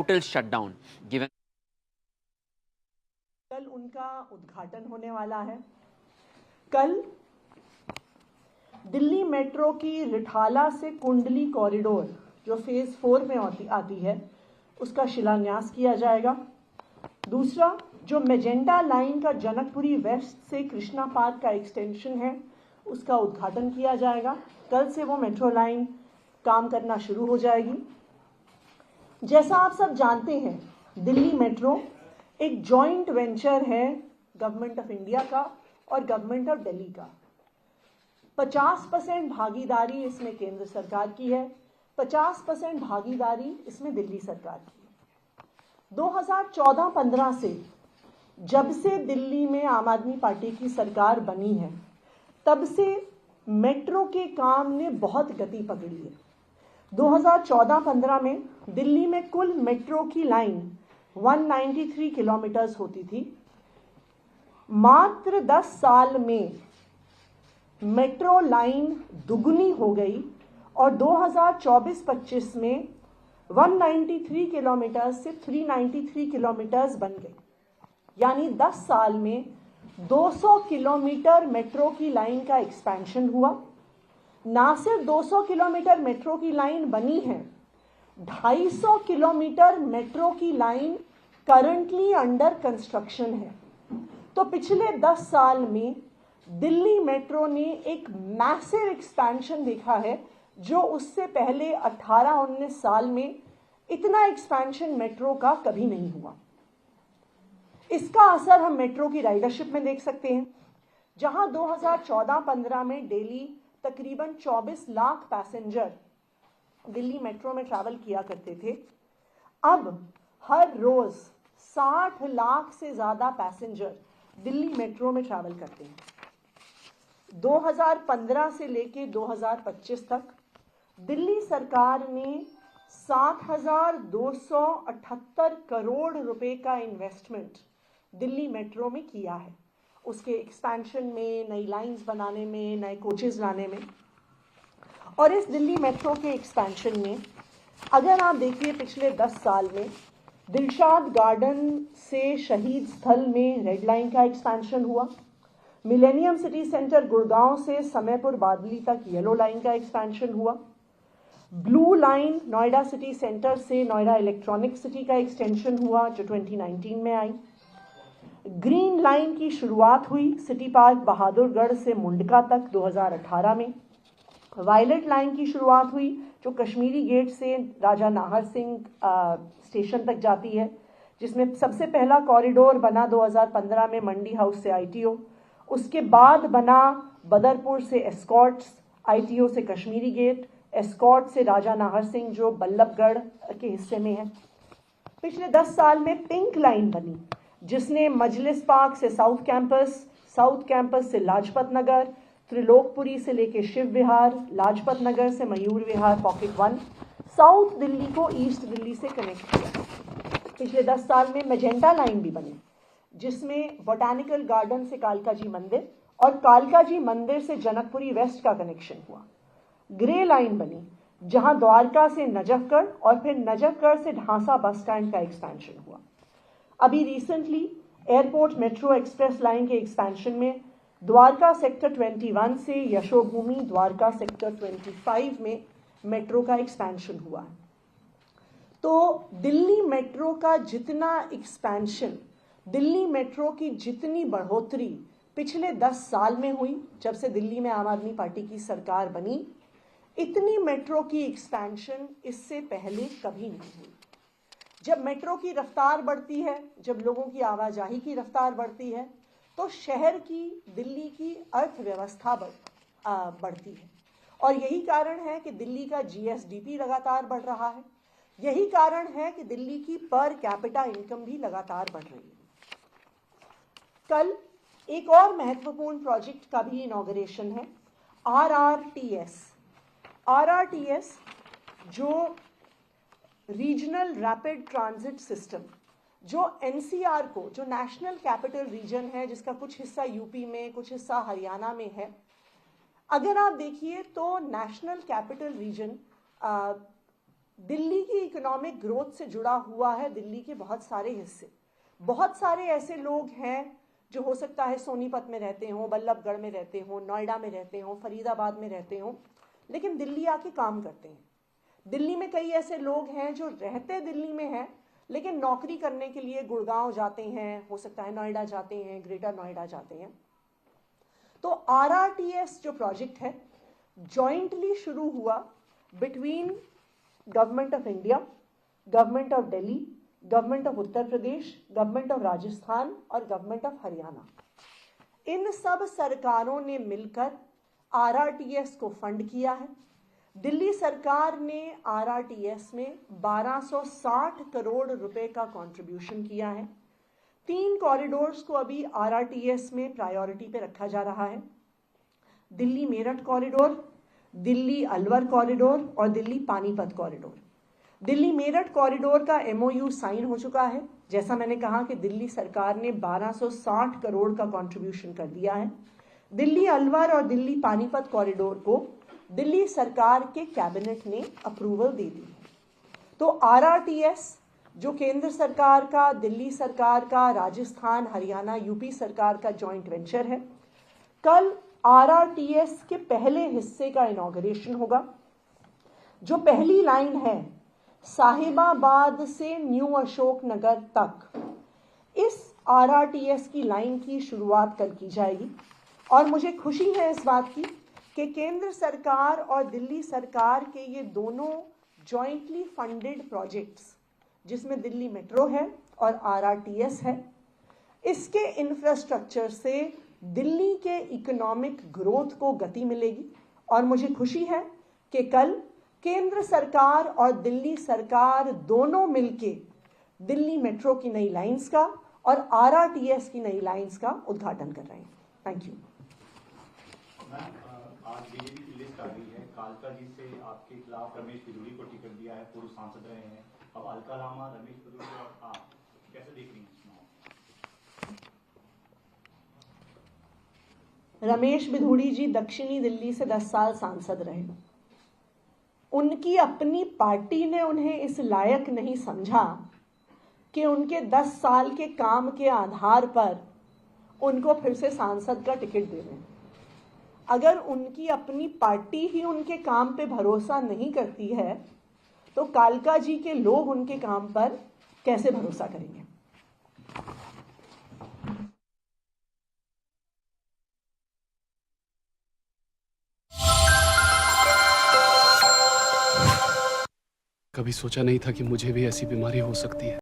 total shutdown given कल उनका उद्घाटन होने वाला है। कल दिल्ली मेट्रो की रिठाला से कुंडली कॉरिडोर जो फेज 4 में आती है उसका शिलान्यास किया जाएगा। दूसरा, जो मेजेंटा लाइन का जनकपुरी वेस्ट से कृष्णा पार्क का एक्सटेंशन है उसका उद्घाटन किया जाएगा। कल से वो मेट्रो लाइन काम करना शुरू हो जाएगी। जैसा आप सब जानते हैं, दिल्ली मेट्रो एक जॉइंट वेंचर है गवर्नमेंट ऑफ इंडिया का और गवर्नमेंट ऑफ दिल्ली का। 50% भागीदारी इसमें केंद्र सरकार की है, 50% भागीदारी इसमें दिल्ली सरकार की है। 2014-15 से जब से दिल्ली में आम आदमी पार्टी की सरकार बनी है तब से मेट्रो के काम ने बहुत गति पकड़ी है। 2014-15 में दिल्ली में कुल मेट्रो की लाइन 193 किलोमीटर्स होती थी। मात्र 10 साल में मेट्रो लाइन दुगनी हो गई और 2024-25 में 193 किलोमीटर से 393 किलोमीटर्स बन गई। यानी 10 साल में 200 किलोमीटर मेट्रो की लाइन का एक्सपेंशन हुआ। ना सिर्फ 200 किलोमीटर मेट्रो की लाइन बनी है, 250 किलोमीटर मेट्रो की लाइन करंटली अंडर कंस्ट्रक्शन है। तो पिछले 10 साल में दिल्ली मेट्रो ने एक मैसिव एक्सपेंशन देखा है, जो उससे पहले 18-19 साल में इतना एक्सपेंशन मेट्रो का कभी नहीं हुआ। इसका असर हम मेट्रो की राइडरशिप में देख सकते हैं, जहां 2014-15 में डेली तकरीबन 24 लाख पैसेंजर दिल्ली मेट्रो में ट्रैवल किया करते थे। अब हर रोज 60 लाख से ज्यादा पैसेंजर दिल्ली मेट्रो में ट्रैवल करते हैं। 2015 से लेके 2025 तक दिल्ली सरकार ने 7,278 करोड़ रुपए का इन्वेस्टमेंट दिल्ली मेट्रो में किया है, उसके एक्सपेंशन में, नई लाइंस बनाने में, नए कोचेस लाने में। और इस दिल्ली मेट्रो के एक्सपेंशन में अगर आप देखिए पिछले 10 साल में दिलशाद गार्डन से शहीद स्थल में रेड लाइन का एक्सपेंशन हुआ। मिलेनियम सिटी सेंटर गुड़गांव से समयपुर बादली तक येलो लाइन का एक्सपेंशन हुआ। Blue line Noida city centre से नोएडा इलेक्ट्रॉनिक सिटी का एक्सटेंशन हुआ जो 2019 में आई। ग्रीन लाइन की शुरुआत हुई सिटी पार्क बहादुरगढ़ से मुंडका तक 2018 में। वायलेट लाइन की शुरुआत हुई जो कश्मीरी गेट से राजा नाहर सिंह स्टेशन तक जाती है, जिसमें सबसे पहला कॉरिडोर बना 2015 में मंडी हाउस से आईटीओ। उसके बाद बना बदरपुर से एस्कॉर्ट्स, आईटीओ से कश्मीरी गेट, एस्कॉर्ट से राजा नाहर सिंह जो बल्लभगढ़ के हिस्से में है। पिछले 10 साल में पिंक लाइन बनी जिसने मजलिस पार्क से साउथ कैंपस से लाजपत नगर, त्रिलोकपुरी से लेके शिव विहार, लाजपत नगर से मयूर विहार पॉकेट 1, साउथ दिल्ली को ईस्ट दिल्ली से कनेक्ट किया। पिछले 10 साल में मेजेंटा लाइन भी बनी जिसमें बोटानिकल गार्डन से कालका जी मंदिर और कालका जी मंदिर से जनकपुरी वेस्ट का कनेक्शन हुआ। ग्रे लाइन बनी जहां द्वारका से नजफगढ़ और फिर नजफगढ़ से ढांसा बस स्टैंड का एक्सपेंशन हुआ। अभी recently airport metro express line के एक्सपेंशन में द्वारका सेक्टर 21 से यशोभूमि द्वारका सेक्टर 25 में मेट्रो का एक्सपेंशन हुआ। तो दिल्ली मेट्रो का जितना एक्सपेंशन, दिल्ली मेट्रो की जितनी बढ़ोतरी पिछले 10 साल में हुई जब से दिल्ली में आम आदमी पार्टी की सरकार बनी, इतनी मेट्रो की एक्सपेंशन इससे पहले कभी नहीं हुई। जब मेट्रो की रफ्तार बढ़ती है, जब लोगों की आवाजाही की रफ्तार बढ़ती है, तो शहर की, दिल्ली की अर्थव्यवस्था बढ़ती है। और यही कारण है कि दिल्ली का जीएसडीपी लगातार बढ़ रहा है। यही कारण है कि दिल्ली की पर कैपिटा इनकम भी लगातार बढ़ रही है। कल एक और महत्वपूर्ण प्रोजेक्ट का भी इनॉग्रेशन है, आरआरटीएस जो रीजनल रैपिड ट्रांजिट सिस्टम, जो एनसीआर को, जो नेशनल कैपिटल रीजन है जिसका कुछ हिस्सा यूपी में, कुछ हिस्सा हरियाणा में है। अगर आप देखिए तो नेशनल कैपिटल रीजन दिल्ली की इकोनॉमिक ग्रोथ से जुड़ा हुआ है दिल्ली के बहुत सारे हिस्से। बहुत सारे ऐसे लोग हैं जो हो सकता है सोनीपत में रहते हों, बल्लभगढ़ में रहते हों, नोएडा में रहते हों, फरीदाबाद में रहते हों, लेकिन दिल्ली आके काम करते हैं। दिल्ली में कई ऐसे लोग हैं जो रहते दिल्ली में हैं लेकिन नौकरी करने के लिए गुड़गांव जाते हैं, हो सकता है नोएडा जाते हैं, ग्रेटर नोएडा जाते हैं। तो RRTS जो प्रोजेक्ट है जॉइंटली शुरू हुआ between government of India, government of Delhi, government of Uttar Pradesh, government of Rajasthan और गवर्नमेंट ऑफ हरियाणा। इन सब सरकारों ने मिलकर RRTS को फंड किया है। दिल्ली सरकार ने RRTS में 1260 करोड़ रुपए का कंट्रीब्यूशन किया है। 3 कॉरिडोर्स को अभी RRTS में प्रायोरिटी पे रखा जा रहा है, दिल्ली मेरठ कॉरिडोर, दिल्ली अलवर कॉरिडोर और दिल्ली पानीपत कॉरिडोर। दिल्ली मेरठ कॉरिडोर का MOU साइन हो चुका है। जैसा मैंने कहा कि दिल्ली सरकार ने 1260 करोड़ का कंट्रीब्यूशन कर दिया है। दिल्ली अलवर और दिल्ली पानीपत कॉरिडोर को दिल्ली सरकार के कैबिनेट ने अप्रूवल दे दी है। तो RRTS जो केंद्र सरकार का, दिल्ली सरकार का, राजस्थान, हरियाणा, यूपी सरकार का जॉइंट वेंचर है। कल RRTS के पहले हिस्से का इनॉग्रेशन होगा। जो पहली लाइन है साहिबाबाद से न्यू अशोक नगर तक, इस RRTS की लाइन की शुरुआत कल की जाएगी। और मुझे खुशी है इस बात की कि केंद्र सरकार और दिल्ली सरकार के ये दोनों जॉइंटली फंडेड प्रोजेक्ट्स, जिसमें दिल्ली मेट्रो है और RRTS है, इसके इंफ्रास्ट्रक्चर से दिल्ली के इकोनॉमिक ग्रोथ को गति मिलेगी। और मुझे खुशी है कि कल केंद्र सरकार और दिल्ली सरकार दोनों मिलके दिल्ली मेट्रो की नई लाइंस का और RRTS की नई लाइंस का उद्घाटन कर रहे हैं। Thank you. आज बीजेपी की लिस्ट आ गई है। कालका जी से आपके खिलाफ रमेश बिधूड़ी को टिकट दिया है, पूर्व सांसद रहे हैं। अब अलका लामा, रमेश बिधूड़ी और आप कैसे देख रही हैं? रमेश बिधूड़ी जी दक्षिणी दिल्ली से 10 साल सांसद रहे। उनकी अपनी पार्टी ने उन्हें इस लायक नहीं समझा कि उनके 10 साल के काम के आधार पर उनको फिर से सांसद का टिकट दे दें। अगर उनकी अपनी पार्टी ही उनके काम पे भरोसा नहीं करती है तो कालका जी के लोग उनके काम पर कैसे भरोसा करेंगे? कभी सोचा नहीं था कि मुझे भी ऐसी बीमारी हो सकती है।